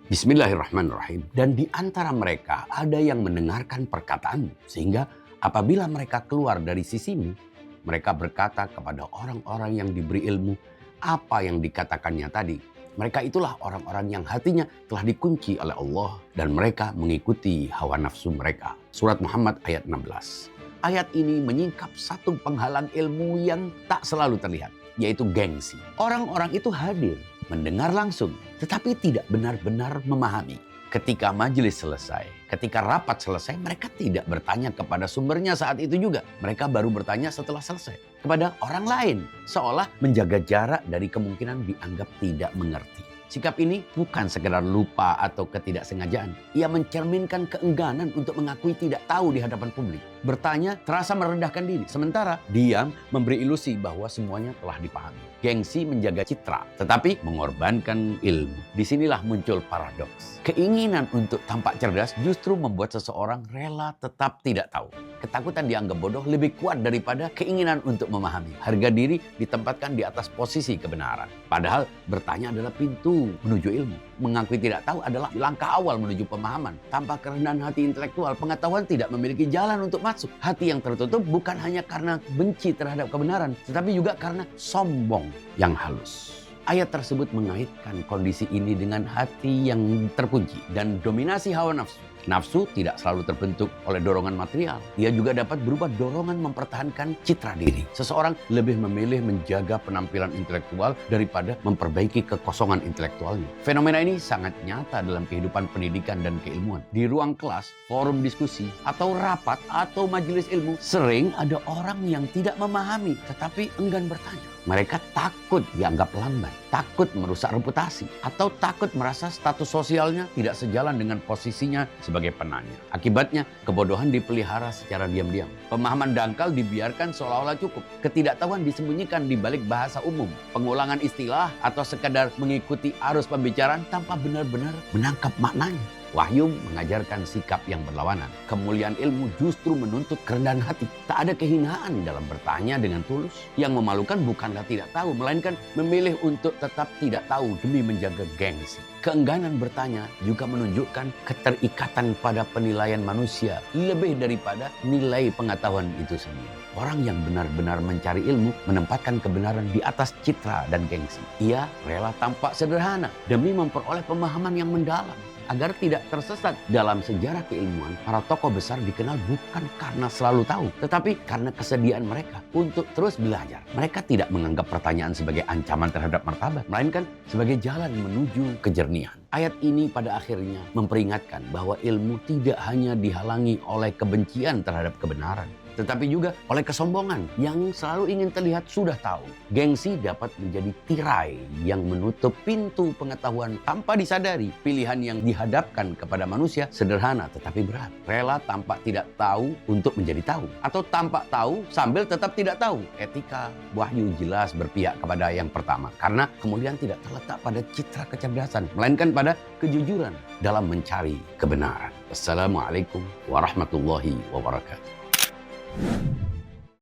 Bismillahirrahmanirrahim. Dan di antara mereka ada yang mendengarkan perkataanmu, sehingga apabila mereka keluar dari sisimu, mereka berkata kepada orang-orang yang diberi ilmu apa yang dikatakannya tadi. Mereka itulah orang-orang yang hatinya telah dikunci oleh Allah dan mereka mengikuti hawa nafsu mereka. Surat Muhammad ayat 16. Ayat ini menyingkap satu penghalang ilmu yang tak selalu terlihat, yaitu gengsi. Orang-orang itu hadir, mendengar langsung, tetapi tidak benar-benar memahami. Ketika majelis selesai, ketika rapat selesai, mereka tidak bertanya kepada sumbernya saat itu juga. Mereka baru bertanya setelah selesai kepada orang lain, seolah menjaga jarak dari kemungkinan dianggap tidak mengerti. Sikap ini bukan sekedar lupa atau ketidaksengajaan. Ia mencerminkan keengganan untuk mengakui tidak tahu di hadapan publik. Bertanya terasa merendahkan diri, sementara diam memberi ilusi bahwa semuanya telah dipahami. Gengsi menjaga citra, tetapi mengorbankan ilmu. Disinilah muncul paradoks. Keinginan untuk tampak cerdas justru membuat seseorang rela tetap tidak tahu. Ketakutan dianggap bodoh lebih kuat daripada keinginan untuk memahami. Harga diri ditempatkan di atas posisi kebenaran. Padahal bertanya adalah pintu menuju ilmu. Mengakui tidak tahu adalah langkah awal menuju pemahaman. Tanpa kerendahan hati intelektual, pengetahuan tidak memiliki jalan untuk masuk. Hati yang tertutup bukan hanya karena benci terhadap kebenaran, tetapi juga karena sombong yang halus. Ayat tersebut mengaitkan kondisi ini dengan hati yang terkunci dan dominasi hawa nafsu. Nafsu tidak selalu terbentuk oleh dorongan material. Ia juga dapat berupa dorongan mempertahankan citra diri. Seseorang lebih memilih menjaga penampilan intelektual daripada memperbaiki kekosongan intelektualnya. Fenomena ini sangat nyata dalam kehidupan pendidikan dan keilmuan. Di ruang kelas, forum diskusi, atau rapat, atau majelis ilmu, sering ada orang yang tidak memahami tetapi enggan bertanya. Mereka takut dianggap lamban, takut merusak reputasi, atau takut merasa status sosialnya tidak sejalan dengan posisinya sebagai penanya. Akibatnya, kebodohan dipelihara secara diam-diam. Pemahaman dangkal dibiarkan seolah-olah cukup. Ketidaktahuan disembunyikan di balik bahasa umum, pengulangan istilah, atau sekadar mengikuti arus pembicaraan tanpa benar-benar menangkap maknanya. Wahyu mengajarkan sikap yang berlawanan. Kemuliaan ilmu justru menuntut kerendahan hati. Tak ada kehinaan dalam bertanya dengan tulus. Yang memalukan bukanlah tidak tahu, melainkan memilih untuk tetap tidak tahu demi menjaga gengsi. Keengganan bertanya juga menunjukkan keterikatan pada penilaian manusia lebih daripada nilai pengetahuan itu sendiri. Orang yang benar-benar mencari ilmu menempatkan kebenaran di atas citra dan gengsi. Ia rela tampak sederhana demi memperoleh pemahaman yang mendalam. Agar tidak tersesat dalam sejarah keilmuan, para tokoh besar dikenal bukan karena selalu tahu, tetapi karena kesediaan mereka untuk terus belajar. Mereka tidak menganggap pertanyaan sebagai ancaman terhadap martabat, melainkan sebagai jalan menuju kejernihan. Ayat ini pada akhirnya memperingatkan bahwa ilmu tidak hanya dihalangi oleh kebencian terhadap kebenaran, tetapi juga oleh kesombongan yang selalu ingin terlihat sudah tahu. Gengsi dapat menjadi tirai yang menutup pintu pengetahuan tanpa disadari. Pilihan yang dihadapkan kepada manusia sederhana tetapi berat. Rela tampak tidak tahu untuk menjadi tahu. Atau tampak tahu sambil tetap tidak tahu. Etika wahyu jelas berpihak kepada yang pertama. Karena kemudian tidak terletak pada citra kecerdasan, melainkan pada kejujuran dalam mencari kebenaran. Assalamualaikum warahmatullahi wabarakatuh.